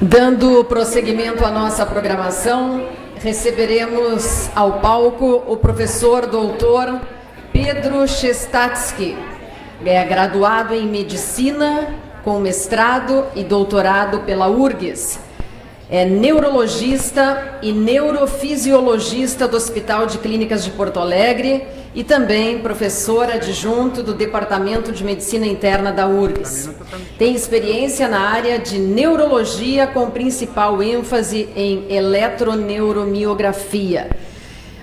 Dando prosseguimento à nossa programação, receberemos ao palco o professor doutor Pedro Chestatsky. É graduado em Medicina, com mestrado e doutorado pela URGS. É neurologista e neurofisiologista do Hospital de Clínicas de Porto Alegre e também professor adjunto do Departamento de Medicina Interna da URGS. Tem experiência na área de neurologia com principal ênfase em eletroneuromiografia.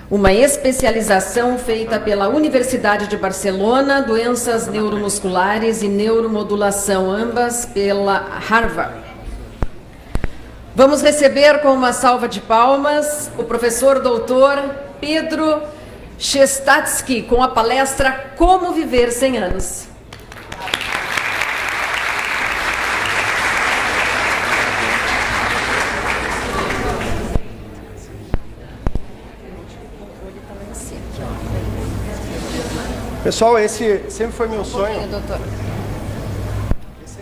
Uma especialização feita pela Universidade de Barcelona, doenças neuromusculares e neuromodulação, ambas pela Harvard. Vamos receber com uma salva de palmas o professor doutor Pedro Chestatsky com a palestra Como Viver 100 Anos. Pessoal, esse sempre foi meu sonho.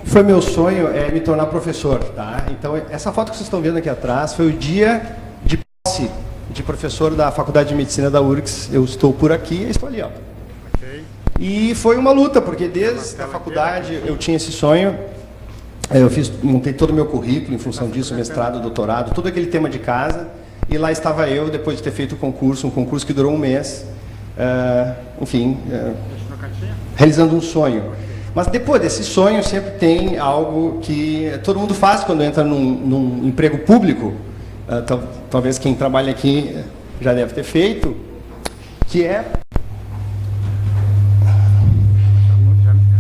Foi meu sonho me tornar professor, tá? Então, essa foto que vocês estão vendo aqui atrás foi o dia de posse de professor da Faculdade de Medicina da URGS. Eu estou por aqui e estou ali, ó. Okay. E foi uma luta, porque desde a faculdade eu tinha esse sonho. Montei todo o meu currículo em função disso, mestrado, doutorado, todo aquele tema de casa. E lá estava eu, depois de ter feito um concurso que durou um mês. Realizando um sonho. Mas depois desse sonho sempre tem algo que todo mundo faz quando entra num emprego público, talvez quem trabalha aqui já deve ter feito, que é...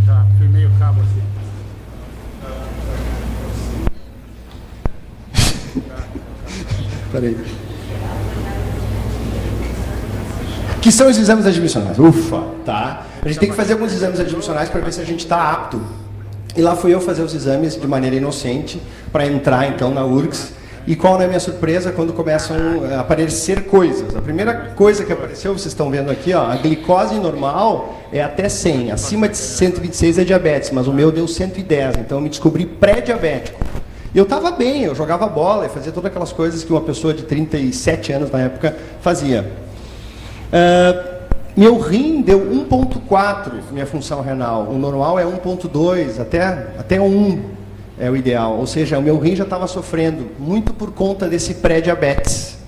Já firmei o cabo assim. Peraí. Que são os exames admissionais. Ufa, tá? A gente tem que fazer alguns exames admissionais para ver se a gente está apto. E lá fui eu fazer os exames de maneira inocente para entrar, então, na URGS. E qual não é a minha surpresa quando começam a aparecer coisas? A primeira coisa que apareceu, vocês estão vendo aqui, ó, a glicose normal é até 100. Acima de 126 é diabetes, mas o meu deu 110. Então, eu me descobri pré-diabético. E eu estava bem, eu jogava bola e fazia todas aquelas coisas que uma pessoa de 37 anos na época fazia. Meu rim deu 1.4, minha função renal. O normal é 1.2, até 1 é o ideal. Ou seja, o meu rim já estava sofrendo, muito por conta desse pré-diabetes.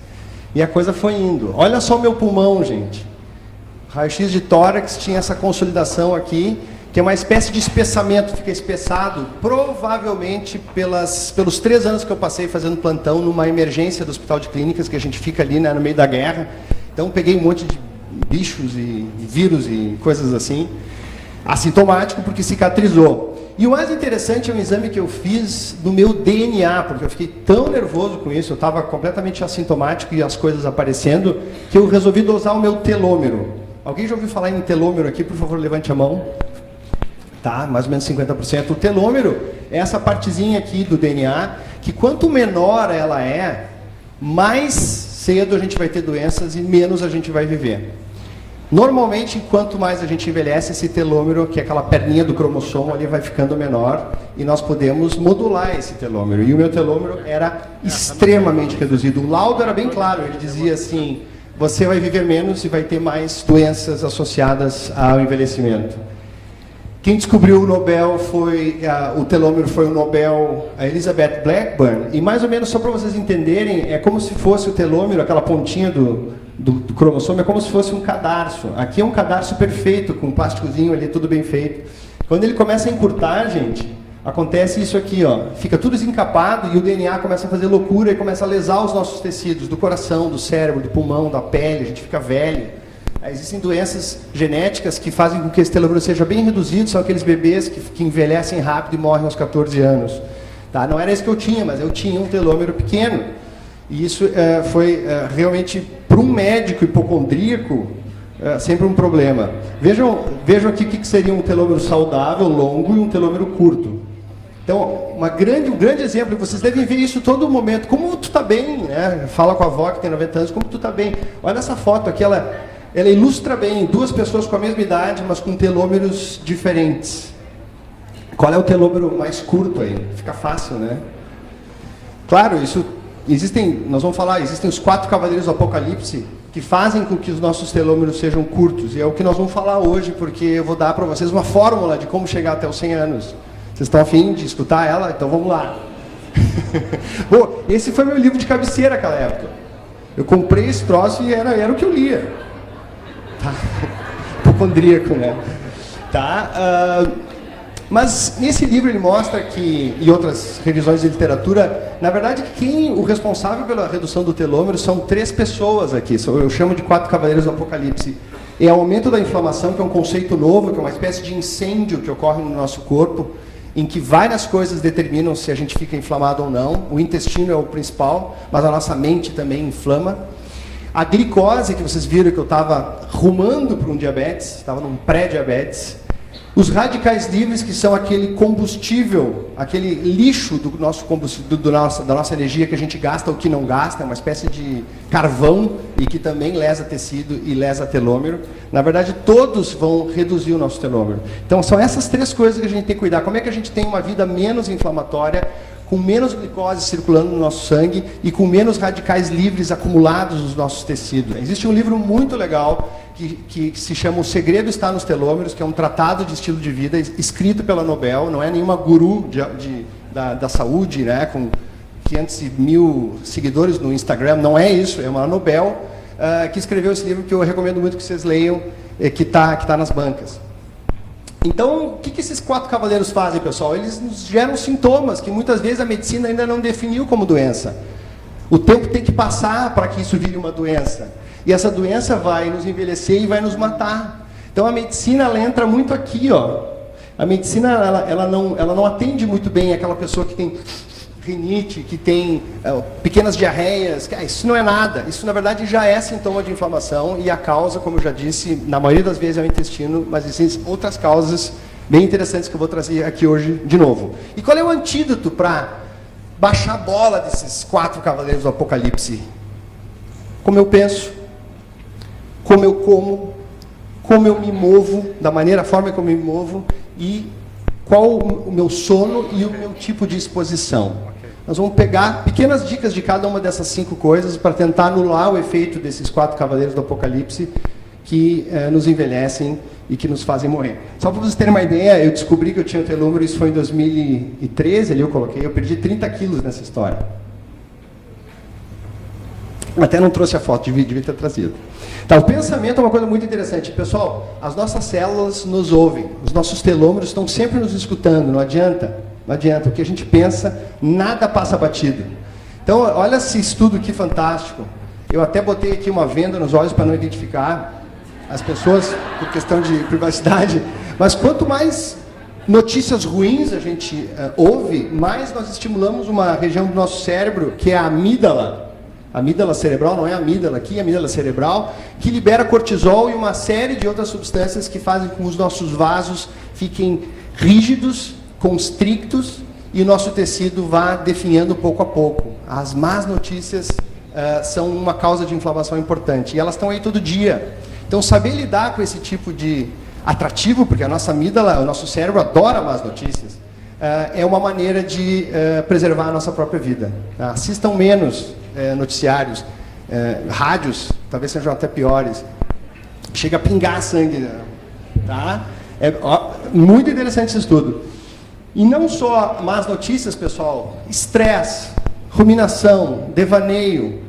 E a coisa foi indo. Olha só o meu pulmão, gente. Raio-x de tórax tinha essa consolidação aqui, que é uma espécie de espessamento, fica espessado, provavelmente pelos 3 anos que eu passei fazendo plantão numa emergência do Hospital de Clínicas, que a gente fica ali, né, no meio da guerra. Então, peguei um monte de bichos e vírus e coisas assim, assintomático, porque cicatrizou. E o mais interessante é um exame que eu fiz no meu DNA, porque eu fiquei tão nervoso com isso, eu estava completamente assintomático e as coisas aparecendo, que eu resolvi dosar o meu telômero. Alguém já ouviu falar em telômero aqui? Por favor, levante a mão. Tá, mais ou menos 50%. O telômero é essa partezinha aqui do DNA, que quanto menor ela é, mais cedo a gente vai ter doenças e menos a gente vai viver. Normalmente, quanto mais a gente envelhece, esse telômero, que é aquela perninha do cromossomo, ali vai ficando menor e nós podemos modular esse telômero. E o meu telômero era extremamente reduzido. O laudo era bem claro, ele dizia assim, você vai viver menos e vai ter mais doenças associadas ao envelhecimento. Quem descobriu o Nobel o telômero foi o Nobel, a Elizabeth Blackburn, e mais ou menos, só para vocês entenderem, é como se fosse o telômero, aquela pontinha do cromossomo, é como se fosse um cadarço. Aqui é um cadarço perfeito, com um plásticozinho ali, tudo bem feito. Quando ele começa a encurtar, gente, acontece isso aqui, ó, fica tudo desencapado e o DNA começa a fazer loucura e começa a lesar os nossos tecidos, do coração, do cérebro, do pulmão, da pele, a gente fica velho. Existem doenças genéticas que fazem com que esse telômero seja bem reduzido, são aqueles bebês que envelhecem rápido e morrem aos 14 anos. Tá? Não era isso que eu tinha, mas eu tinha um telômero pequeno. E isso foi realmente, para um médico hipocondríaco, sempre um problema. Vejam aqui o que seria um telômero saudável, longo, e um telômero curto. Então, um grande exemplo, vocês devem ver isso todo momento. Como tu está bem, né? Fala com a avó que tem 90 anos, como tu está bem. Olha essa foto aqui, ela ilustra bem 2 pessoas com a mesma idade, mas com telômeros diferentes. Qual é o telômero mais curto aí? Fica fácil, né? Claro, nós vamos falar, existem os 4 cavaleiros do Apocalipse que fazem com que os nossos telômeros sejam curtos. E é o que nós vamos falar hoje, porque eu vou dar para vocês uma fórmula de como chegar até os 100 anos. Vocês estão a fim de escutar ela? Então vamos lá. Bom, esse foi meu livro de cabeceira naquela época. Eu comprei esse troço e era o que eu lia. Tá? Hipocondríaco, né? Tá? Mas nesse livro ele mostra que, e outras revisões de literatura, na verdade o responsável pela redução do telômero são 3 pessoas aqui, eu chamo de 4 cavaleiros do Apocalipse. É o aumento da inflamação, que é um conceito novo, que é uma espécie de incêndio que ocorre no nosso corpo, em que várias coisas determinam se a gente fica inflamado ou não. O intestino é o principal, mas a nossa mente também inflama. A glicose, que vocês viram que eu estava rumando para um diabetes, estava num pré-diabetes. Os radicais livres, que são aquele combustível, aquele lixo do nosso combustível, da nossa energia que a gente gasta ou que não gasta, é uma espécie de carvão e que também lesa tecido e lesa telômero. Na verdade, todos vão reduzir o nosso telômero. Então, são essas 3 coisas que a gente tem que cuidar. Como é que a gente tem uma vida menos inflamatória, com menos glicose circulando no nosso sangue e com menos radicais livres acumulados nos nossos tecidos? Existe um livro muito legal que se chama O Segredo Está nos Telômeros, que é um tratado de estilo de vida escrito pela Nobel, não é nenhuma guru da saúde, né, com 500 mil seguidores no Instagram, não é isso, é uma Nobel que escreveu esse livro, que eu recomendo muito que vocês leiam, que tá nas bancas. Então, o que esses 4 cavaleiros fazem, pessoal? Eles nos geram sintomas que muitas vezes a medicina ainda não definiu como doença. O tempo tem que passar para que isso vire uma doença. E essa doença vai nos envelhecer e vai nos matar. Então a medicina ela entra muito aqui, ó. A medicina ela não atende muito bem aquela pessoa que tem rinite, que tem pequenas diarreias. Isso não é nada. Isso na verdade já é sintoma de inflamação e a causa, como eu já disse, na maioria das vezes é o intestino, mas existem outras causas bem interessantes que eu vou trazer aqui hoje de novo. E qual é o antídoto para baixar a bola desses 4 cavaleiros do Apocalipse? Como eu penso, como eu como eu me movo, a forma como eu me movo e qual o meu sono e o meu tipo de exposição. Nós vamos pegar pequenas dicas de cada uma dessas 5 coisas para tentar anular o efeito desses 4 cavaleiros do Apocalipse que nos envelhecem e que nos fazem morrer. Só para vocês terem uma ideia, eu descobri que eu tinha telômero, isso foi em 2013, ali eu perdi 30 quilos nessa história. Até não trouxe a foto, devia ter trazido. Tá, o pensamento é uma coisa muito interessante. Pessoal, as nossas células nos ouvem, os nossos telômeros estão sempre nos escutando, não adianta. Não adianta, o que a gente pensa, nada passa batido. Então, olha esse estudo que fantástico. Eu até botei aqui uma venda nos olhos para não identificar as pessoas, por questão de privacidade. Mas quanto mais notícias ruins a gente ouve, mais nós estimulamos uma região do nosso cérebro, que é a amígdala. A amígdala cerebral, não é a amígdala aqui, a amígdala cerebral, que libera cortisol e uma série de outras substâncias que fazem com que os nossos vasos fiquem rígidos, constrictos, e o nosso tecido vá definhando pouco a pouco. As más notícias são uma causa de inflamação importante, e elas estão aí todo dia. Então, saber lidar com esse tipo de atrativo, porque a nossa amígdala, o nosso cérebro adora más notícias, é uma maneira de preservar a nossa própria vida. Assistam menos noticiários, rádios, talvez sejam até piores. Chega a pingar sangue, tá? Muito interessante esse estudo. E não só más notícias, pessoal, estresse, ruminação, devaneio,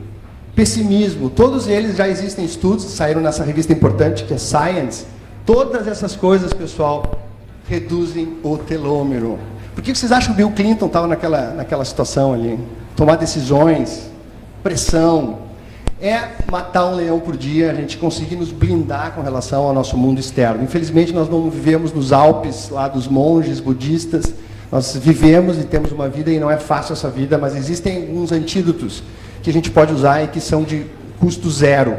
pessimismo, todos eles já existem estudos, saíram nessa revista importante que é Science. Todas essas coisas, pessoal, reduzem o telômero. Por que vocês acham que o Bill Clinton estava naquela situação ali? Tomar decisões, pressão. É matar um leão por dia, a gente conseguir nos blindar com relação ao nosso mundo externo. Infelizmente, nós não vivemos nos Alpes, lá dos monges budistas. Nós vivemos e temos uma vida, e não é fácil essa vida, mas existem alguns antídotos que a gente pode usar e que são de custo zero.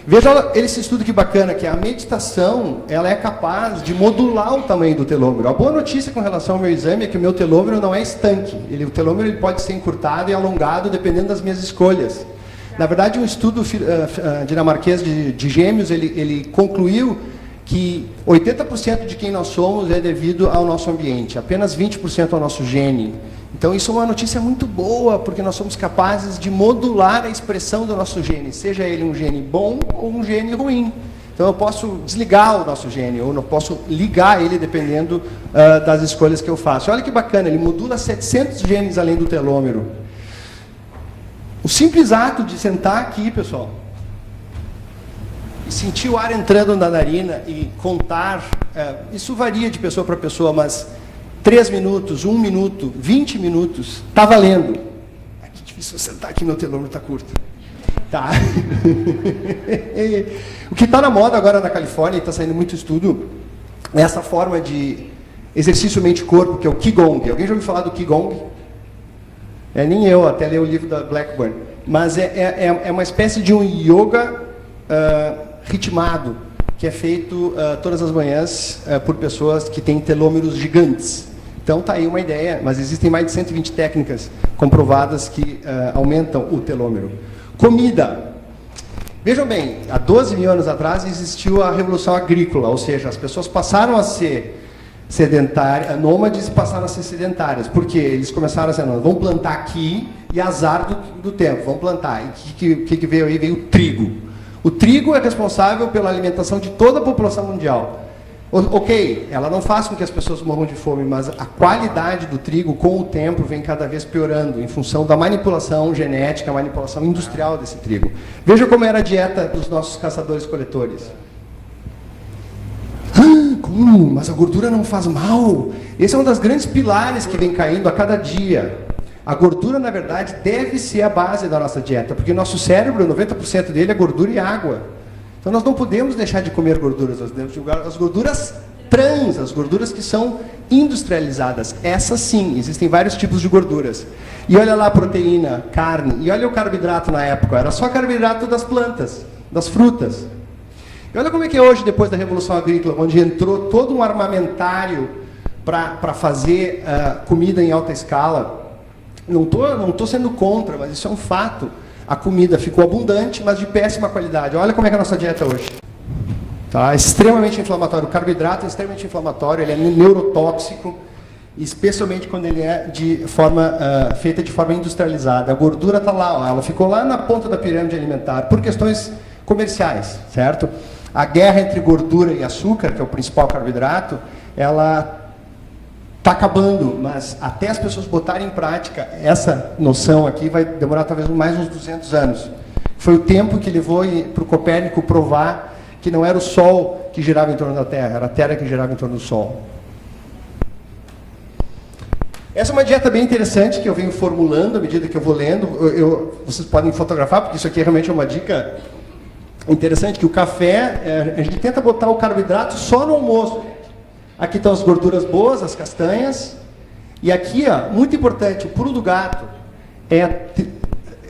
Veja esse estudo que bacana, que a meditação ela é capaz de modular o tamanho do telômero. A boa notícia com relação ao meu exame é que o meu telômero não é estanque. O telômero ele pode ser encurtado e alongado dependendo das minhas escolhas. Na verdade, um estudo dinamarquês de gêmeos, ele concluiu que 80% de quem nós somos é devido ao nosso ambiente, apenas 20% ao nosso gene. Então isso é uma notícia muito boa, porque nós somos capazes de modular a expressão do nosso gene, seja ele um gene bom ou um gene ruim. Então eu posso desligar o nosso gene, ou eu posso ligar ele dependendo das escolhas que eu faço. Olha que bacana, ele modula 700 genes além do telômero. O simples ato de sentar aqui, pessoal, e sentir o ar entrando na narina e contar, isso varia de pessoa para pessoa, mas 3 minutos, 1 minuto, 20 minutos, está valendo. É que difícil sentar aqui, meu telômero está curto. Tá. O que está na moda agora na Califórnia, e está saindo muito estudo, é essa forma de exercício mente-corpo, que é o Qigong. Alguém já ouviu falar do Qigong? Nem eu, até li o livro da Blackburn. Mas é uma espécie de um yoga ritmado, que é feito todas as manhãs por pessoas que têm telômeros gigantes. Então está aí uma ideia, mas existem mais de 120 técnicas comprovadas que aumentam o telômero. Comida. Vejam bem, há 12 mil anos atrás existiu a Revolução Agrícola, ou seja, as pessoas passaram a ser sedentárias, nômades, e passaram a ser sedentárias. Por quê? Eles começaram a dizer, não, vamos plantar aqui e azar do tempo, vamos plantar. E o que veio aí? Veio o trigo. O trigo é responsável pela alimentação de toda a população mundial. Ok, ela não faz com que as pessoas morram de fome, mas a qualidade do trigo, com o tempo, vem cada vez piorando, em função da manipulação genética, manipulação industrial desse trigo. Veja como era a dieta dos nossos caçadores-coletores. Como? Mas a gordura não faz mal? Esse é um dos grandes pilares que vem caindo a cada dia. A gordura, na verdade, deve ser a base da nossa dieta, porque nosso cérebro, 90% dele é gordura e água. Então nós não podemos deixar de comer gorduras, nós devemos jogar as gorduras trans, as gorduras que são industrializadas. Essas sim, existem vários tipos de gorduras. E olha lá a proteína, carne, e olha o carboidrato na época, era só carboidrato das plantas, das frutas. E olha como é que é hoje, depois da Revolução Agrícola, onde entrou todo um armamentário para fazer comida em alta escala. Não tô sendo contra, mas isso é um fato. A comida ficou abundante, mas de péssima qualidade. Olha como é que é a nossa dieta hoje. Tá? Extremamente inflamatório. O carboidrato é extremamente inflamatório, ele é neurotóxico, especialmente quando ele é feita de forma industrializada. A gordura está lá, ó, ela ficou lá na ponta da pirâmide alimentar, por questões comerciais, certo? A guerra entre gordura e açúcar, que é o principal carboidrato, ela está acabando, mas até as pessoas botarem em prática essa noção aqui vai demorar talvez mais uns 200 anos. Foi o tempo que levou para o Copérnico provar que não era o Sol que girava em torno da Terra, era a Terra que girava em torno do Sol. Essa é uma dieta bem interessante que eu venho formulando à medida que eu vou lendo. Vocês podem fotografar, porque isso aqui realmente é uma dica interessante, que o café, a gente tenta botar o carboidrato só no almoço. Aqui estão as gorduras boas, as castanhas. E aqui, ó, muito importante, o pulo do gato é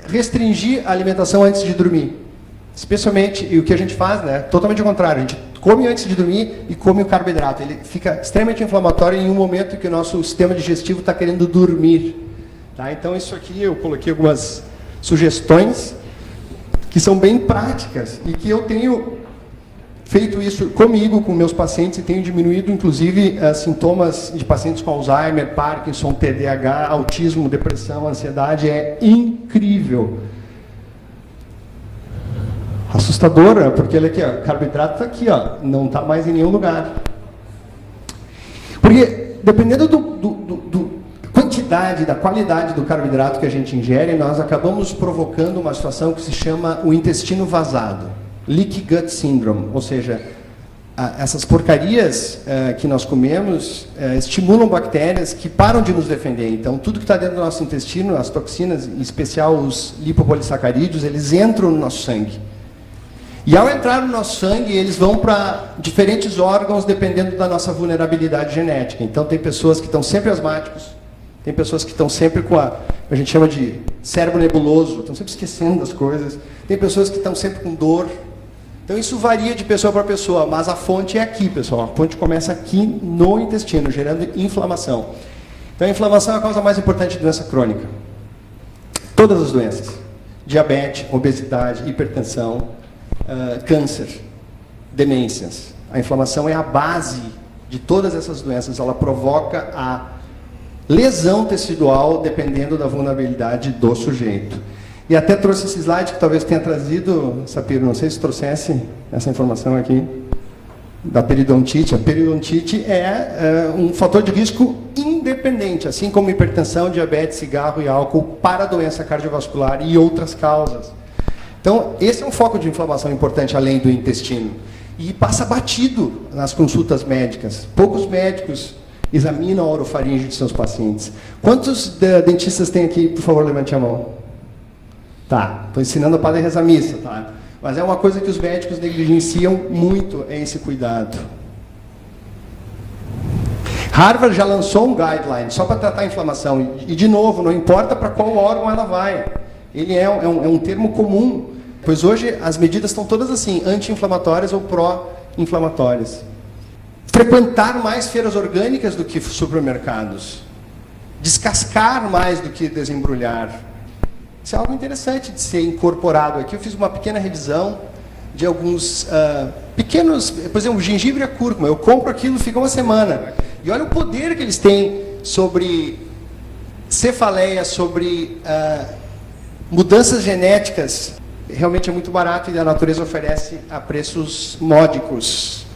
restringir a alimentação antes de dormir. Especialmente, e o que a gente faz, né? Totalmente ao contrário, a gente come antes de dormir e come o carboidrato. Ele fica extremamente inflamatório em um momento que o nosso sistema digestivo está querendo dormir. Tá? Então, isso aqui eu coloquei algumas sugestões que são bem práticas e que eu tenho feito isso comigo, com meus pacientes, e tenho diminuído, inclusive, sintomas de pacientes com Alzheimer, Parkinson, TDAH, autismo, depressão, ansiedade. É incrível. Assustadora, porque olha aqui, ó, o carboidrato está aqui, ó, não está mais em nenhum lugar. Porque, dependendo da qualidade do carboidrato que a gente ingere, nós acabamos provocando uma situação que se chama o intestino vazado. Leaky Gut Syndrome, ou seja, essas porcarias que nós comemos estimulam bactérias que param de nos defender. Então, tudo que está dentro do nosso intestino, as toxinas, em especial os lipopolissacarídeos, eles entram no nosso sangue. E ao entrar no nosso sangue, eles vão para diferentes órgãos, dependendo da nossa vulnerabilidade genética. Então, tem pessoas que estão sempre asmáticos, tem pessoas que estão sempre com a gente chama de cérebro nebuloso, estão sempre esquecendo das coisas. Tem pessoas que estão sempre com dor. Então, isso varia de pessoa para pessoa, mas a fonte é aqui, pessoal. A fonte começa aqui no intestino, gerando inflamação. Então, a inflamação é a causa mais importante de doença crônica. Todas as doenças. Diabetes, obesidade, hipertensão, câncer, demências. A inflamação é a base de todas essas doenças. Ela provoca a lesão tecidual, dependendo da vulnerabilidade do sujeito. E até trouxe esse slide que talvez tenha trazido, Sapiro, não sei se trouxesse essa informação aqui, da periodontite. A periodontite é um fator de risco independente, assim como hipertensão, diabetes, cigarro e álcool, para a doença cardiovascular e outras causas. Então, esse é um foco de inflamação importante, além do intestino. E passa batido nas consultas médicas. Poucos médicos examinam a orofaringe de seus pacientes. Quantos dentistas tem aqui? Por favor, levante a mão. Tá, estou ensinando a padre a rezar missa, tá? Mas é uma coisa que os médicos negligenciam muito, é esse cuidado. Harvard já lançou um guideline só para tratar a inflamação. E, de novo, não importa para qual órgão ela vai. Ele é um termo comum, pois hoje as medidas estão todas assim, anti-inflamatórias ou pró-inflamatórias. Frequentar mais feiras orgânicas do que supermercados. Descascar mais do que desembrulhar. Isso é algo interessante de ser incorporado aqui. Eu fiz uma pequena revisão de alguns pequenos... Por exemplo, gengibre e a cúrcuma. Eu compro aquilo, fica uma semana. E olha o poder que eles têm sobre cefaleia, sobre mudanças genéticas. Realmente é muito barato e a natureza oferece a preços módicos.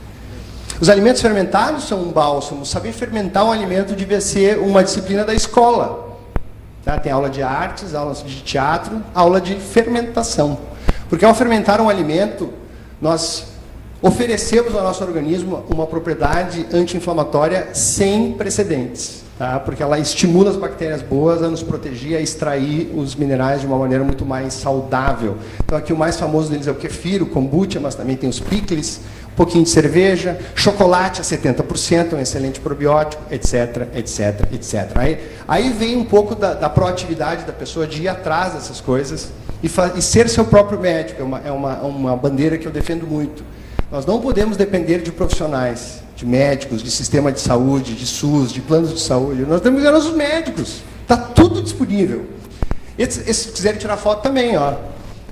Os alimentos fermentados são um bálsamo. Saber fermentar um alimento devia ser uma disciplina da escola. Tá? Tem aula de artes, aula de teatro, aula de fermentação. Porque ao fermentar um alimento, nós oferecemos ao nosso organismo uma propriedade anti-inflamatória sem precedentes. Tá? Porque ela estimula as bactérias boas a nos proteger, a extrair os minerais de uma maneira muito mais saudável. Então aqui o mais famoso deles é o kefir, o kombucha, mas também tem os picles, um pouquinho de cerveja, chocolate a 70%, um excelente probiótico, etc, etc, etc. Aí vem um pouco da proatividade da pessoa de ir atrás dessas coisas e ser seu próprio médico. É uma bandeira que eu defendo muito. Nós não podemos depender de profissionais, de médicos, de sistema de saúde, de SUS, de planos de saúde. Nós temos que ser nossos médicos. Está tudo disponível. Se quiserem tirar foto também, ó.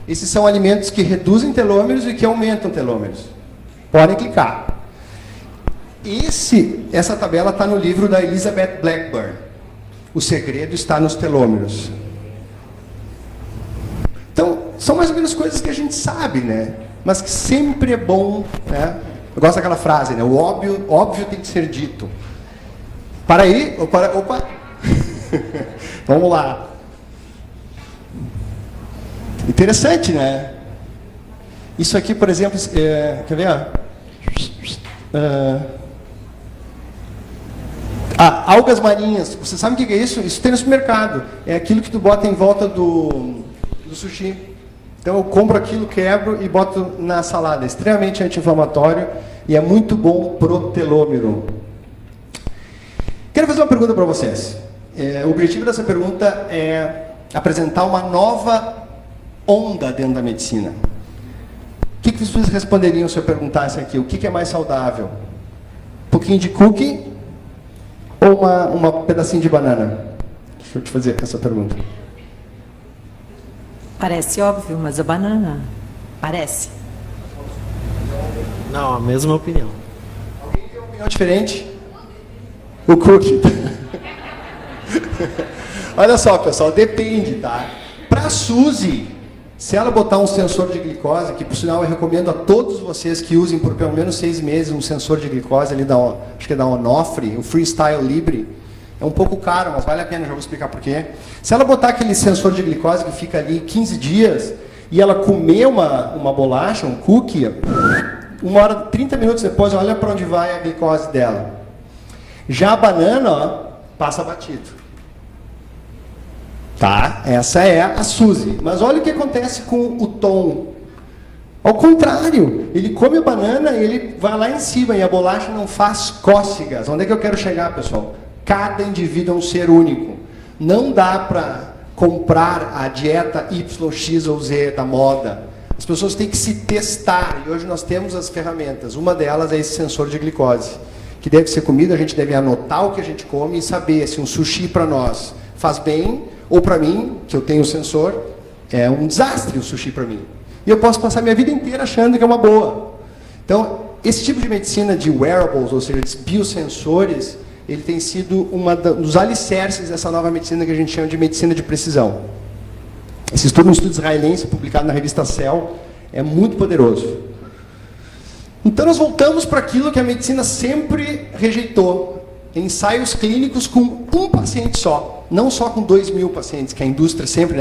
Esses são alimentos que reduzem telômeros e que aumentam telômeros. Podem clicar. Essa tabela está no livro da Elizabeth Blackburn. O segredo está nos telômeros. Então, são mais ou menos coisas que a gente sabe, né? Mas que sempre é bom, né? Eu gosto daquela frase, né? O óbvio tem que ser dito. Para aí, opa. Vamos lá. Interessante, né? Isso aqui, por exemplo, quer ver? Algas marinhas. Você sabe o que é isso? Isso tem no supermercado. É aquilo que tu bota em volta do sushi. Então eu compro aquilo, quebro e boto na salada. É extremamente anti-inflamatório e é muito bom pro telômero. Quero fazer uma pergunta para vocês. O objetivo dessa pergunta é apresentar uma nova onda dentro da medicina. O que vocês responderiam se eu perguntasse aqui? O que é mais saudável? Um pouquinho de cookie ou uma pedacinho de banana? Deixa eu te fazer essa pergunta. Parece óbvio, mas a banana parece. Não, a mesma opinião. Alguém tem uma opinião diferente? O cookie. Olha só, pessoal, depende, tá? Para a Suzy, se ela botar um sensor de glicose, que por sinal eu recomendo a todos vocês que usem por pelo menos 6 meses um sensor de glicose ali acho que é da Onofre, o Freestyle Libre, é um pouco caro, mas vale a pena, já vou explicar por quê. Se ela botar aquele sensor de glicose que fica ali 15 dias e ela comer uma bolacha, um cookie, 30 minutos depois, olha para onde vai a glicose dela. Já a banana, ó, passa batido. Tá? Essa é a Suzy. Mas olha o que acontece com o Tom. Ao contrário, ele come a banana e ele vai lá em cima e a bolacha não faz cócegas. Onde é que eu quero chegar, pessoal? Cada indivíduo é um ser único. Não dá para comprar a dieta Y, X ou Z da moda. As pessoas têm que se testar. E hoje nós temos as ferramentas. Uma delas é esse sensor de glicose, que deve ser comido. A gente deve anotar o que a gente come e saber se um sushi para nós faz bem, ou para mim, que eu tenho o sensor, é um desastre o sushi para mim. E eu posso passar minha vida inteira achando que é uma boa. Então, esse tipo de medicina de wearables, ou seja, de biosensores, ele tem sido um dos alicerces dessa nova medicina que a gente chama de medicina de precisão. Esse estudo é um estudo israelense, publicado na revista Cell, é muito poderoso. Então nós voltamos para aquilo que a medicina sempre rejeitou, ensaios clínicos com um paciente só, não só com 2.000 pacientes, que a indústria sempre,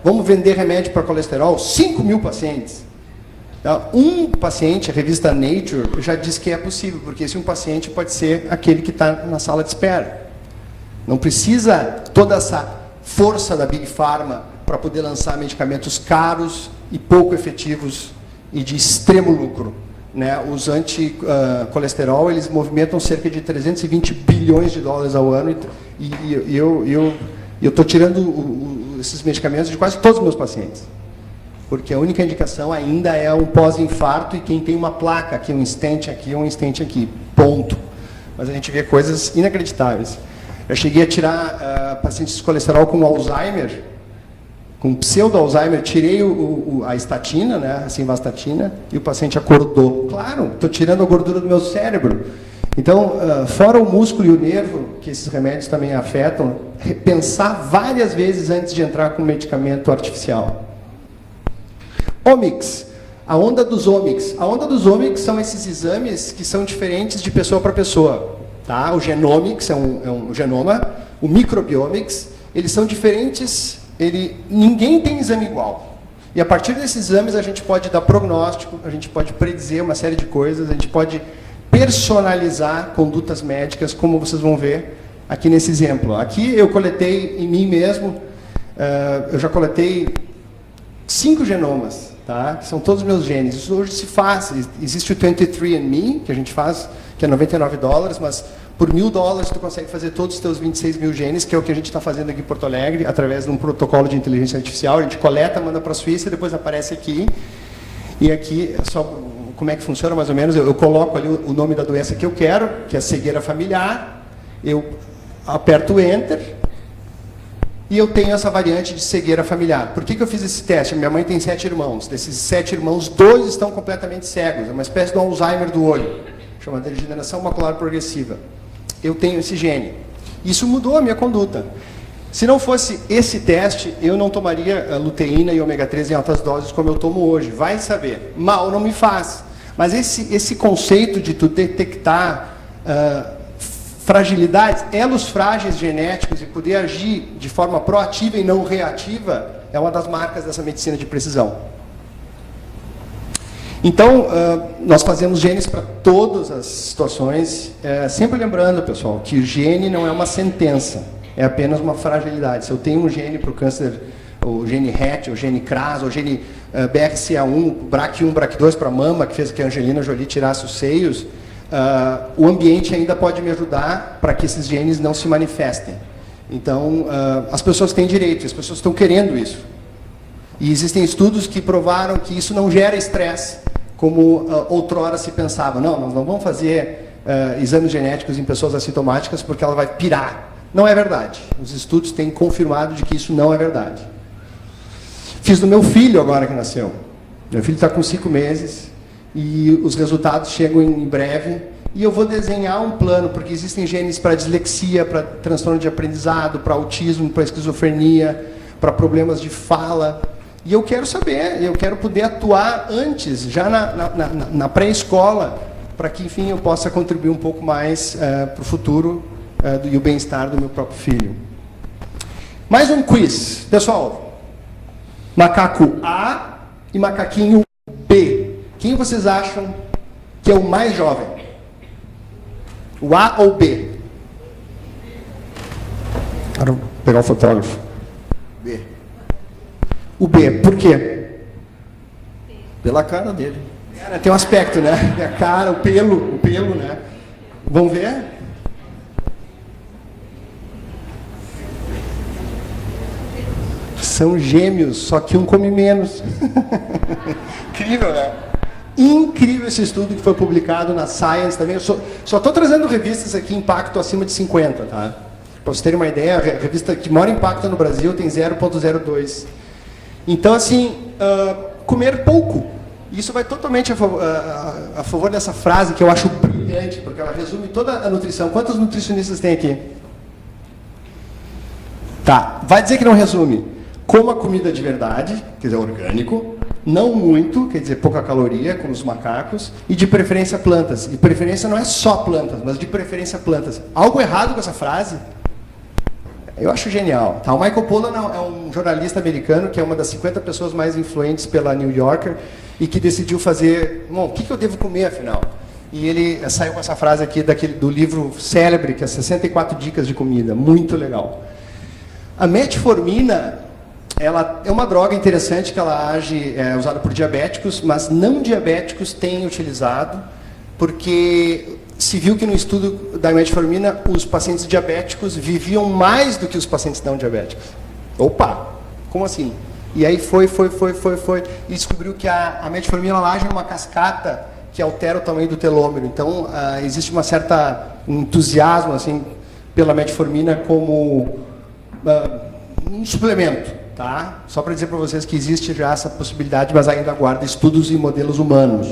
vamos vender remédio para colesterol, 5.000 pacientes. Um paciente, a revista Nature, já diz que é possível, porque esse um paciente pode ser aquele que está na sala de espera. Não precisa toda essa força da Big Pharma para poder lançar medicamentos caros e pouco efetivos e de extremo lucro. Os anti-colesterol, eles movimentam cerca de 320 bilhões de dólares ao ano e eu estou tirando esses medicamentos de quase todos os meus pacientes. Porque a única indicação ainda é um pós-infarto e quem tem uma placa, aqui um stent aqui, um stent aqui, ponto. Mas a gente vê coisas inacreditáveis. Eu cheguei a tirar pacientes de colesterol com Alzheimer, com pseudo-Alzheimer, tirei a estatina, a simvastatina, e o paciente acordou. Claro, estou tirando a gordura do meu cérebro. Então, fora o músculo e o nervo, que esses remédios também afetam, pensar várias vezes antes de entrar com medicamento artificial. Omics, a onda dos omics. A onda dos omics são esses exames que são diferentes de pessoa para pessoa. Tá? O genomics é um genoma, o microbiomics, eles são diferentes, ninguém tem exame igual. E a partir desses exames a gente pode dar prognóstico, a gente pode predizer uma série de coisas, a gente pode personalizar condutas médicas, como vocês vão ver aqui nesse exemplo. Aqui eu coletei em mim mesmo, eu já coletei 5 genomas, tá? Que são todos os meus genes. Isso hoje se faz, existe o 23andMe, que a gente faz, que é $99, mas por $1.000 tu consegue fazer todos os teus 26 mil genes, que é o que a gente está fazendo aqui em Porto Alegre, através de um protocolo de inteligência artificial. A gente coleta, manda para a Suíça, depois aparece aqui. E aqui, só como é que funciona mais ou menos, eu coloco ali o nome da doença que eu quero, que é cegueira familiar, eu aperto o Enter, e eu tenho essa variante de cegueira familiar. Por que eu fiz esse teste? Minha mãe tem 7 irmãos. Desses 7 irmãos, 2 estão completamente cegos. É uma espécie de Alzheimer do olho, chamada degeneração macular progressiva. Eu tenho esse gene. Isso mudou a minha conduta. Se não fosse esse teste, eu não tomaria luteína e ômega 3 em altas doses como eu tomo hoje. Vai saber. Mal não me faz. Mas esse conceito de tu detectar fragilidades, elos frágeis genéticos e poder agir de forma proativa e não reativa, é uma das marcas dessa medicina de precisão. Então, nós fazemos genes para todas as situações, sempre lembrando, pessoal, que o gene não é uma sentença, é apenas uma fragilidade. Se eu tenho um gene para o câncer, o gene RET, o gene CRAS, o gene BRCA1, BRCA1, BRCA2 para a mama, que fez que a Angelina Jolie tirasse os seios, o ambiente ainda pode me ajudar para que esses genes não se manifestem. Então, as pessoas têm direito, as pessoas estão querendo isso. E existem estudos que provaram que isso não gera estresse, como outrora se pensava. Não, nós não vamos fazer exames genéticos em pessoas assintomáticas porque ela vai pirar. Não é verdade. Os estudos têm confirmado de que isso não é verdade. Fiz do meu filho agora que nasceu. Meu filho está com 5 meses. E os resultados chegam em breve, e eu vou desenhar um plano, porque existem genes para dislexia, para transtorno de aprendizado, para autismo, para esquizofrenia, para problemas de fala, e eu quero saber, eu quero poder atuar antes, já na pré-escola, para que, enfim, eu possa contribuir um pouco mais para o futuro e o bem-estar do meu próprio filho. Mais um quiz. Pessoal, macaco A e macaquinho B. Quem vocês acham que é o mais jovem? O A ou o B? Quero pegar o fotógrafo. B. O B, por quê? Pela cara dele. Tem um aspecto, né? A cara, o pelo, né? Vamos ver? São gêmeos, só que um come menos. Incrível, né? Incrível esse estudo que foi publicado na Science também. Eu só estou trazendo revistas aqui, impacto acima de 50, tá? Para vocês terem uma ideia, a revista que maior impacto no Brasil tem 0,02. Então, assim, comer pouco. Isso vai totalmente a favor dessa frase que eu acho brilhante. brilhante, porque ela resume toda a nutrição. Quantos nutricionistas tem aqui? Tá, vai dizer que não resume. Coma comida de verdade, quer dizer, orgânico, não muito, quer dizer, pouca caloria, como os macacos, e de preferência plantas. E preferência não é só plantas, mas de preferência plantas. Algo errado com essa frase? Eu acho genial. Tá, o Michael Pollan é um jornalista americano que é uma das 50 pessoas mais influentes pela New Yorker e que decidiu fazer, bom, o que eu devo comer afinal? E ele saiu com essa frase aqui do livro célebre, que é 64 dicas de comida, muito legal. A metformina, ela é uma droga interessante que ela age, é usada por diabéticos, mas não diabéticos têm utilizado, porque se viu que no estudo da metformina, os pacientes diabéticos viviam mais do que os pacientes não diabéticos. Opa, como assim? E aí foi, e descobriu que a metformina ela age numa cascata que altera o tamanho do telômero. Então, existe uma certa entusiasmo assim, pela metformina como um suplemento. Tá? Só para dizer para vocês que existe já essa possibilidade, mas ainda aguarda estudos em modelos humanos.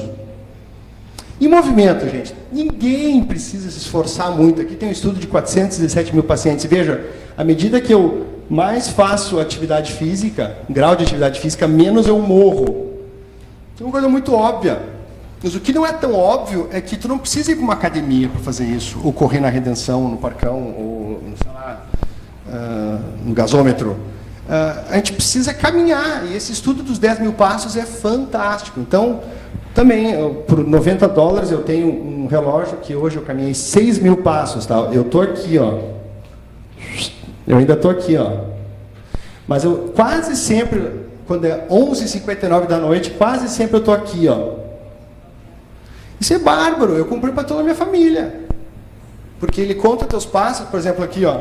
E movimento, gente. Ninguém precisa se esforçar muito. Aqui tem um estudo de 417 mil pacientes. Veja, à medida que eu mais faço atividade física, grau de atividade física, menos eu morro. É uma coisa muito óbvia. Mas o que não é tão óbvio é que tu não precisa ir para uma academia para fazer isso, ou correr na Redenção, no Parcão, ou sei lá, no gasômetro. A gente precisa caminhar, e esse estudo dos 10 mil passos é fantástico. Então, também, por $90 eu tenho um relógio que hoje eu caminhei 6 mil passos. Tá? Eu estou aqui, ó. Eu ainda estou aqui, ó. Mas eu quase sempre, quando é 11h59 da noite, quase sempre eu estou aqui, ó. Isso é bárbaro, eu comprei para toda a minha família. Porque ele conta teus passos, por exemplo, aqui, ó.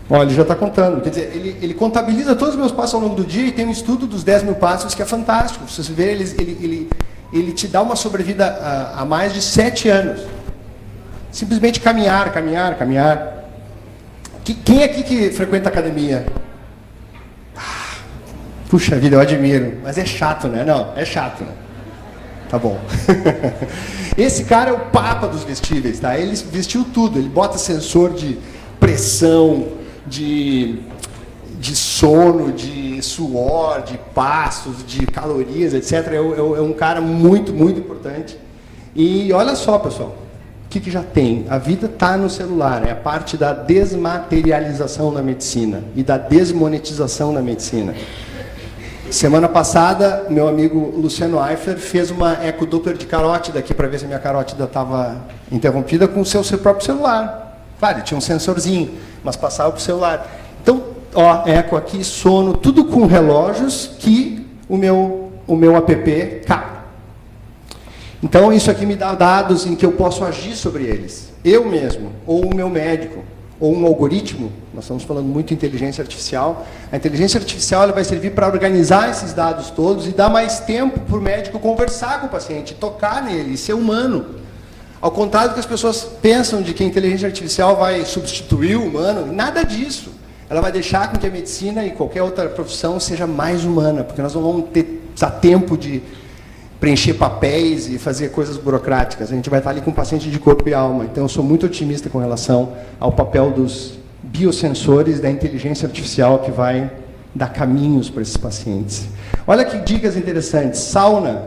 Olha, ele já está contando. Quer dizer, ele contabiliza todos os meus passos ao longo do dia e tem um estudo dos 10 mil passos que é fantástico. Se você ver, ele te dá uma sobrevida a mais de 7 anos. Simplesmente caminhar. Quem aqui que frequenta academia? Puxa vida, eu admiro. Mas é chato, né? Não, é chato, né? Tá bom. Esse cara é o papa dos vestíveis, tá? Ele vestiu tudo. Ele bota sensor de pressão, de sono, de suor, de passos, de calorias, etc. É um cara muito, muito importante. E olha só, pessoal, o que já tem? A vida está no celular, é a parte da desmaterialização na medicina e da desmonetização na medicina. Semana passada, meu amigo Luciano Eifler fez uma ecodoppler de carótida aqui para ver se a minha carótida estava interrompida com o seu próprio celular. Claro, tinha um sensorzinho, mas passava para o celular. Então, ó, eco aqui, sono, tudo com relógios que o meu app capta. Então, isso aqui me dá dados em que eu posso agir sobre eles. Eu mesmo, ou o meu médico, ou um algoritmo. Nós estamos falando muito de inteligência artificial. A inteligência artificial ela vai servir para organizar esses dados todos e dar mais tempo para o médico conversar com o paciente, tocar nele, ser humano. Ao contrário do que as pessoas pensam de que a inteligência artificial vai substituir o humano, nada disso. Ela vai deixar com que a medicina e qualquer outra profissão seja mais humana, porque nós não vamos precisar tempo de preencher papéis e fazer coisas burocráticas. A gente vai estar ali com o paciente de corpo e alma. Então, eu sou muito otimista com relação ao papel dos biosensores da inteligência artificial que vai dar caminhos para esses pacientes. Olha que dicas interessantes. Sauna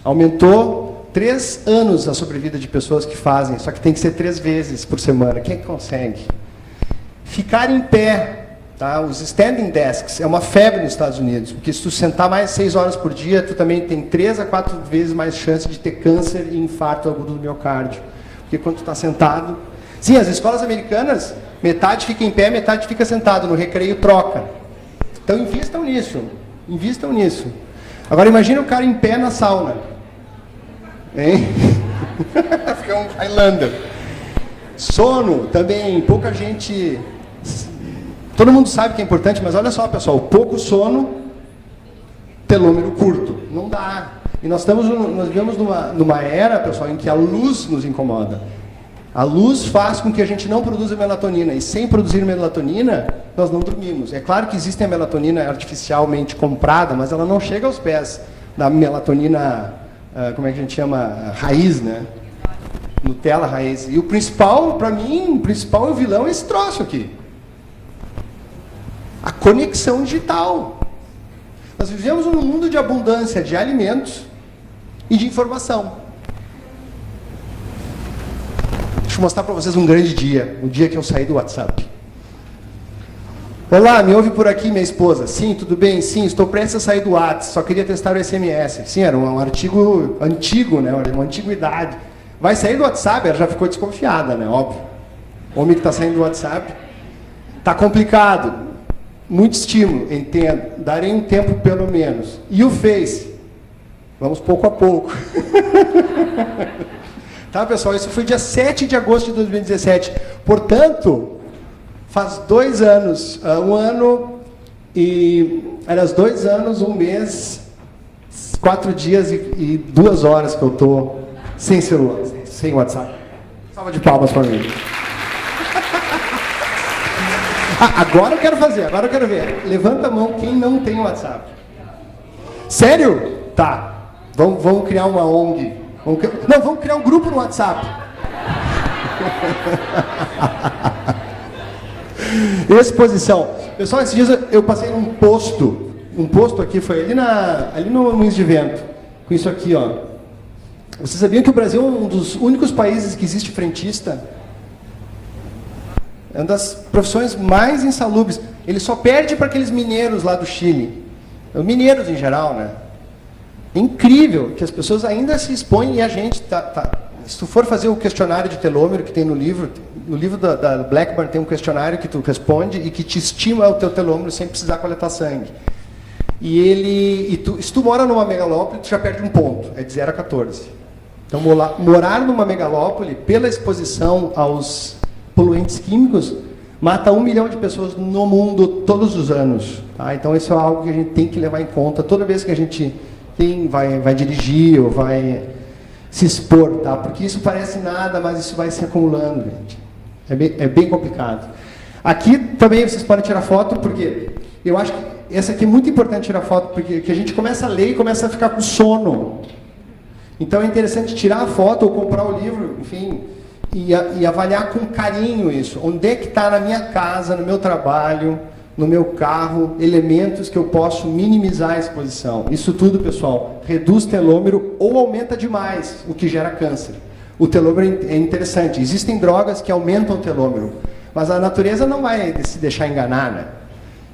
aumentou 3 anos a sobrevida de pessoas que fazem, só que tem que ser 3 vezes por semana. Quem é que consegue? Ficar em pé. Tá? Os standing desks é uma febre nos Estados Unidos, porque se tu sentar mais 6 horas por dia, tu também tem 3 a 4 vezes mais chance de ter câncer e infarto agudo do miocárdio. Porque quando tu está sentado... Sim, as escolas americanas, metade fica em pé, metade fica sentado, no recreio troca. Então invistam nisso. Agora imagina o cara em pé na sauna. Hein? Fica um Highlander. Sono também, pouca gente... Todo mundo sabe que é importante, mas olha só, pessoal, pouco sono, telômero curto. Não dá. E nós vivemos numa era, pessoal, em que a luz nos incomoda. A luz faz com que a gente não produza melatonina. E sem produzir melatonina, nós não dormimos. É claro que existe a melatonina artificialmente comprada, mas ela não chega aos pés da melatonina, como é que a gente chama? Raiz, né? Nutella raiz. E o principal, para mim, o principal vilão é esse troço aqui. A conexão digital. Nós vivemos num mundo de abundância de alimentos e de informação. Deixa eu mostrar para vocês um grande dia, o dia que eu saí do WhatsApp. Olá, me ouve por aqui, minha esposa. Sim, tudo bem? Sim, estou prestes a sair do WhatsApp, só queria testar o SMS. Sim, era um artigo antigo, né? Uma antiguidade. Vai sair do WhatsApp? Ela já ficou desconfiada, né? Óbvio. Homem que está saindo do WhatsApp. Está complicado. Muito estímulo, entendo. Darei um tempo pelo menos. E o Face? Vamos pouco a pouco. Tá, pessoal? Isso foi dia 7 de agosto de 2017. Portanto, faz 2 anos, 1 ano e... Aliás, 2 anos, 1 mês, 4 dias e 2 horas que eu estou sem celular, sem WhatsApp. Salva de palmas para mim. Agora eu quero fazer, agora eu quero ver. Levanta a mão quem não tem WhatsApp. Sério? Tá. Vamos criar uma ONG. Vamos criar um grupo no WhatsApp. Exposição. Pessoal, esses dias eu passei num posto. Um posto aqui, foi ali no Moinhos de Vento. Com isso aqui, ó. Vocês sabiam que o Brasil é um dos únicos países que existe frentista? É uma das profissões mais insalubres. Ele só perde para aqueles mineiros lá do Chile. Mineiros em geral, né? É incrível que as pessoas ainda se expõem e a gente se tu for fazer o questionário de telômero que tem no livro da Blackburn tem um questionário que tu responde e que te estima o teu telômero sem precisar coletar sangue. Se tu mora numa megalópole, tu já perde um ponto, é de 0 a 14. Então, morar numa megalópole, pela exposição aos poluentes químicos, mata 1 milhão de pessoas no mundo todos os anos. Tá? Então, isso é algo que a gente tem que levar em conta toda vez que a gente vai dirigir ou vai se expor, tá? Porque isso parece nada, mas isso vai se acumulando, gente. É bem complicado. Aqui também vocês podem tirar foto, porque eu acho que essa aqui é muito importante tirar foto, porque que a gente começa a ler e começa a ficar com sono. Então é interessante tirar a foto ou comprar o livro, enfim, e avaliar com carinho isso. Onde é que está na minha casa, no meu trabalho, no meu carro, elementos que eu posso minimizar a exposição. Isso tudo, pessoal, reduz telômero ou aumenta demais, o que gera câncer. O telômero é interessante. Existem drogas que aumentam o telômero, mas a natureza não vai se deixar enganar, né?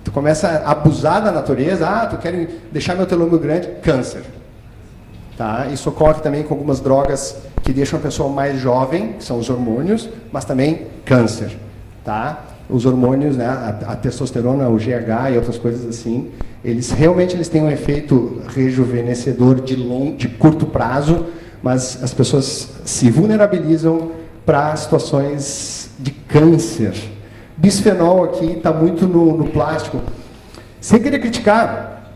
Tu começa a abusar da natureza, tu quer deixar meu telômero grande, câncer. Tá? Isso ocorre também com algumas drogas que deixam a pessoa mais jovem, que são os hormônios, mas também câncer. Tá? Os hormônios, né, a testosterona, o GH e outras coisas assim, eles têm um efeito rejuvenescedor de curto prazo, mas as pessoas se vulnerabilizam para situações de câncer. Bisfenol aqui está muito no plástico. Sem querer criticar,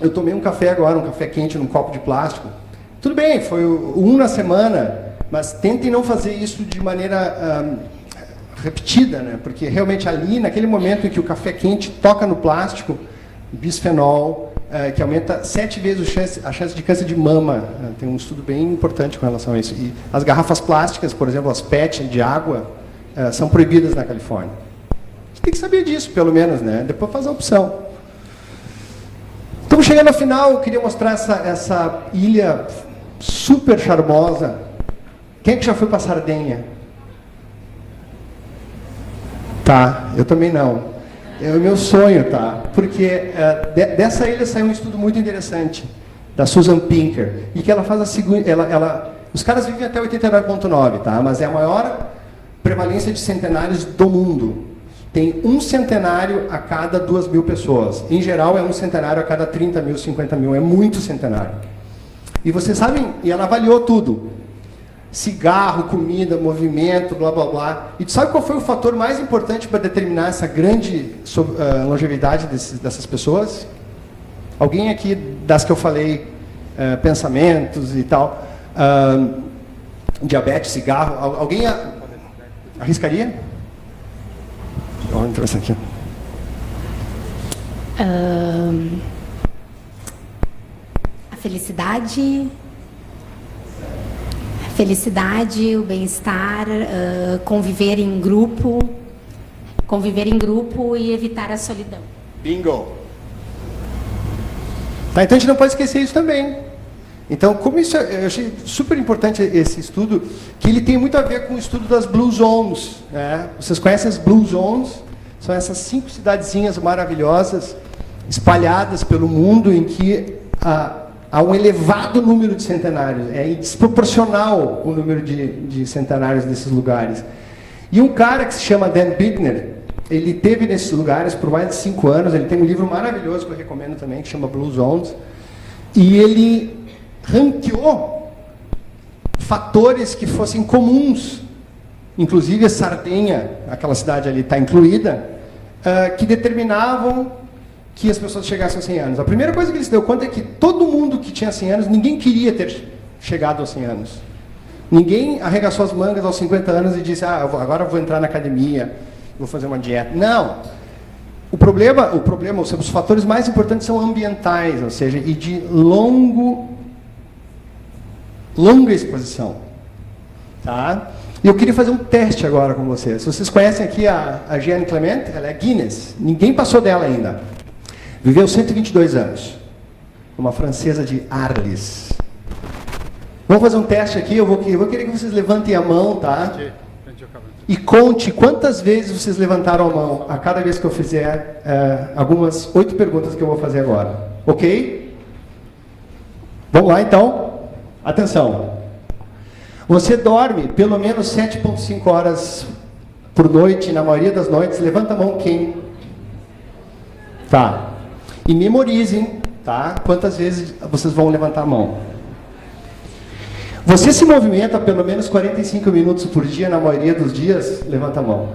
eu tomei um café agora, um café quente num copo de plástico. Tudo bem, foi 1 na semana, mas tentem não fazer isso de maneira repetida, né? Porque realmente ali, naquele momento em que o café quente toca no plástico, bisfenol, que aumenta 7 vezes a chance de câncer de mama. Tem um estudo bem importante com relação a isso. E as garrafas plásticas, por exemplo, as PET de água, são proibidas na Califórnia. Você tem que saber disso, pelo menos, né? Depois faz a opção. Estamos chegando ao final, eu queria mostrar essa ilha super charmosa. Quem é que já foi para Sardenha? Tá, eu também não. É o meu sonho, tá? Porque dessa ilha saiu um estudo muito interessante, da Susan Pinker, e que ela faz a seguinte... os caras vivem até 89,9, tá? Mas é a maior prevalência de centenários do mundo. Tem 1 centenário a cada 2.000 pessoas. Em geral, é 1 centenário a cada 30 mil, 50 mil. É muito centenário. E vocês sabem, e ela avaliou tudo. Cigarro, comida, movimento, blá, blá, blá. E tu sabe qual foi o fator mais importante para determinar essa grande longevidade dessas pessoas? Alguém aqui, das que eu falei, pensamentos e tal, diabetes, cigarro, alguém arriscaria? Vamos entrar essa aqui. A felicidade. felicidade, o bem-estar, conviver em grupo e evitar a solidão. Bingo! Tá, então a gente não pode esquecer isso também. Então, como isso, eu achei super importante esse estudo, que ele tem muito a ver com o estudo das Blue Zones. Né? Vocês conhecem as Blue Zones? São essas 5 cidadezinhas maravilhosas, espalhadas pelo mundo, em que há um elevado número de centenários. É desproporcional o número de centenários nesses lugares. E um cara que se chama Dan Bittner, ele teve nesses lugares por mais de 5 anos, ele tem um livro maravilhoso que eu recomendo também, que chama Blue Zones, e ele ranqueou fatores que fossem comuns, inclusive a Sardenha, aquela cidade ali está incluída, que determinavam que as pessoas chegassem aos 100 anos. A primeira coisa que ele se deu conta é que todo mundo que tinha 100 anos, ninguém queria ter chegado aos 100 anos. Ninguém arregaçou as mangas aos 50 anos e disse, agora eu vou entrar na academia, vou fazer uma dieta. Não! O problema, os fatores mais importantes são ambientais, ou seja, e de longa exposição. Tá? E eu queria fazer um teste agora com vocês. Vocês conhecem aqui a Jeanne Clement? Ela é Guinness. Ninguém passou dela ainda. Viveu 122 anos. Uma francesa de Arles. Vamos fazer um teste aqui. Eu vou querer que vocês levantem a mão, tá? E conte quantas vezes vocês levantaram a mão a cada vez que eu fizer algumas 8 perguntas que eu vou fazer agora. Ok? Vamos lá, então. Atenção. Você dorme pelo menos 7,5 horas por noite, na maioria das noites. Levanta a mão quem? Tá. E memorizem, tá? Quantas vezes vocês vão levantar a mão. Você se movimenta pelo menos 45 minutos por dia, na maioria dos dias? Levanta a mão.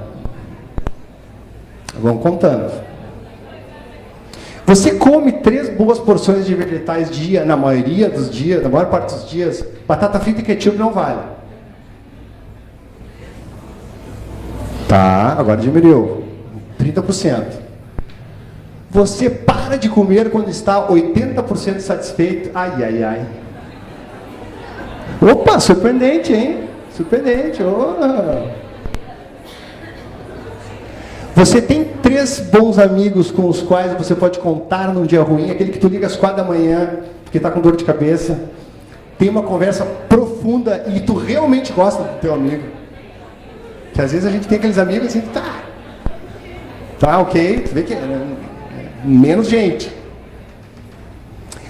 Vamos contando. Você come 3 boas porções de vegetais dia, na maioria dos dias, na maior parte dos dias? Batata frita e ketchup não vale. Tá, agora diminuiu. 30%. Você para de comer quando está 80% satisfeito? Ai, ai, ai. Opa, surpreendente, hein? Surpreendente. Oh. Você tem 3 bons amigos com os quais você pode contar num dia ruim, aquele que tu liga às 4 da manhã, porque está com dor de cabeça, tem uma conversa profunda e tu realmente gosta do teu amigo. Que às vezes a gente tem aqueles amigos assim, tá ok, tu vê que é menos gente.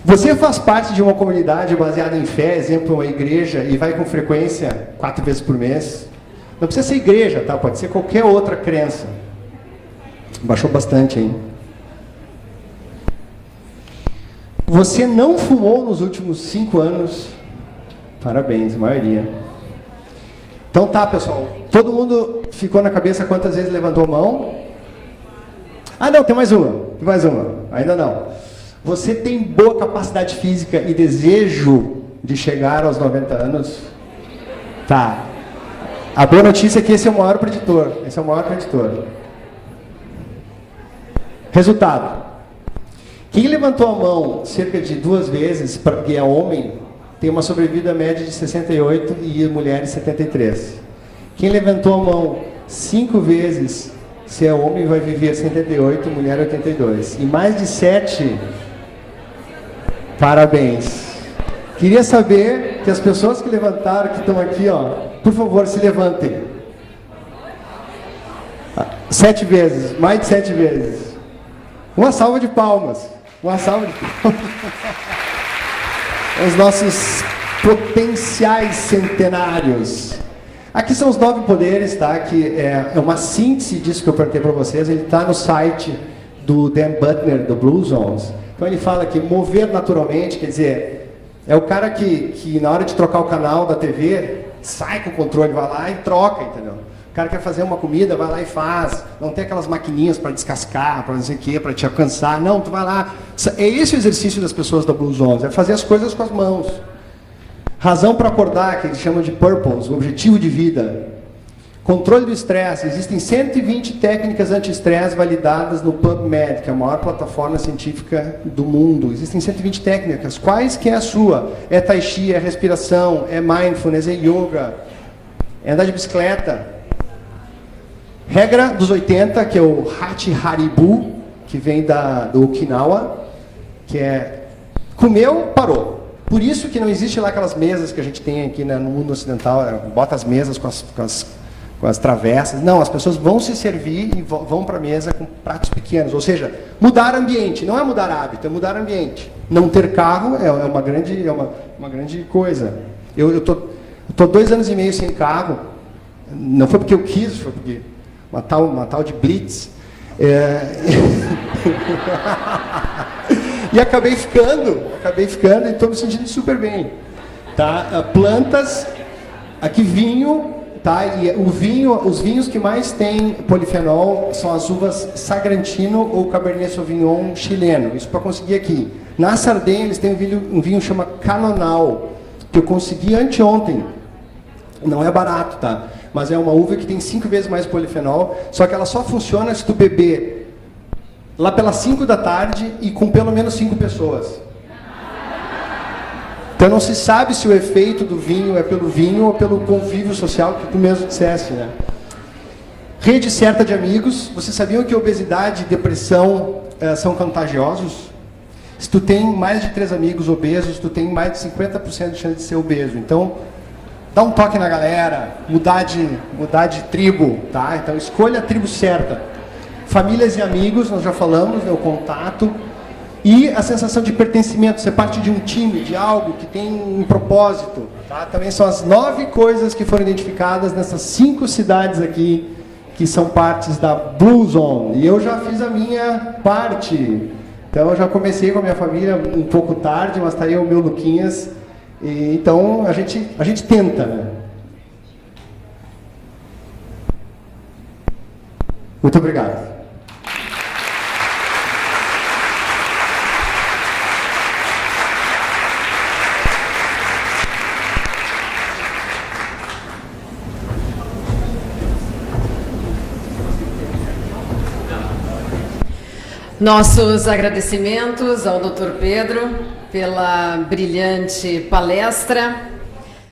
Você faz parte de uma comunidade baseada em fé, exemplo, uma igreja, e vai com frequência 4 vezes por mês. Não precisa ser igreja, tá? Pode ser qualquer outra crença. Baixou bastante, hein? Você não fumou nos últimos 5 anos? Parabéns, a maioria. Então tá, pessoal. Todo mundo ficou na cabeça quantas vezes levantou a mão? Ah, não, tem mais uma. Tem mais uma. Ainda não. Você tem boa capacidade física e desejo de chegar aos 90 anos? Tá. A boa notícia é que esse é o maior preditor. Esse é o maior preditor. Resultado. Quem levantou a mão cerca de 2 vezes, porque é homem, tem uma sobrevida média de 68 e mulheres 73. Quem levantou a mão 5 vezes, se é homem, vai viver 78, mulher 82. E mais de 7, parabéns. Queria saber que as pessoas que levantaram, que estão aqui, ó, por favor, se levantem. 7 vezes, mais de 7 vezes. Uma salva de palmas. Uma salva de palmas. Os nossos potenciais centenários. Aqui são os 9 poderes, tá? Que é uma síntese disso que eu perguntei para vocês. Ele está no site do Dan Bittner, do Blue Zones. Então ele fala que mover naturalmente, quer dizer, é o cara que na hora de trocar o canal da TV, sai com o controle, vai lá e troca, entendeu? O cara quer fazer uma comida, vai lá e faz. Não tem aquelas maquininhas para descascar, para não sei o quê, para te alcançar. Não, tu vai lá. É esse o exercício das pessoas da Blue Zones, é fazer as coisas com as mãos. Razão para acordar, que eles chamam de purpose, o objetivo de vida. Controle do estresse. Existem 120 técnicas anti-estresse validadas no PubMed, que é a maior plataforma científica do mundo. Existem 120 técnicas. Quais que é a sua? É Tai Chi, é respiração, é mindfulness, é yoga, é andar de bicicleta. Regra dos 80, que é o Hachi Haribu, que vem do Okinawa, que é comeu, parou. Por isso que não existe lá aquelas mesas que a gente tem aqui, né, no mundo ocidental, bota as mesas com as travessas. Não, as pessoas vão se servir e vão para a mesa com pratos pequenos. Ou seja, mudar ambiente. Não é mudar hábito, é mudar ambiente. Não ter carro é uma grande coisa. Eu tô 2 anos e meio sem carro. Não foi porque eu quis, foi porque uma tal de blitz. E acabei ficando e estou me sentindo super bem. Tá? Plantas, aqui vinho, tá? E os vinhos que mais têm polifenol são as uvas Sagrantino ou Cabernet Sauvignon chileno. Isso para conseguir aqui. Na Sardenha eles têm um vinho chama Canonal, que eu consegui anteontem. Não é barato, tá? Mas é uma uva que tem 5 vezes mais polifenol, só que ela só funciona se tu beber lá pelas 5 da tarde e com pelo menos 5 pessoas. Então não se sabe se o efeito do vinho é pelo vinho ou pelo convívio social que tu mesmo disseste, né? Rede certa de amigos. Vocês sabiam que obesidade e depressão são contagiosos? Se tu tem mais de 3 amigos obesos, tu tem mais de 50% de chance de ser obeso. Então, dá um toque na galera, mudar de tribo, tá? Então escolha a tribo certa. Famílias e amigos, nós já falamos, né, o contato. E a sensação de pertencimento, ser parte de um time, de algo que tem um propósito. Tá? Também são as 9 coisas que foram identificadas nessas 5 cidades aqui, que são partes da Blue Zone. E eu já fiz a minha parte. Então eu já comecei com a minha família um pouco tarde, mas está aí o meu Luquinhas. E, então a gente tenta, né? Muito obrigado. Nossos agradecimentos ao Dr. Pedro pela brilhante palestra.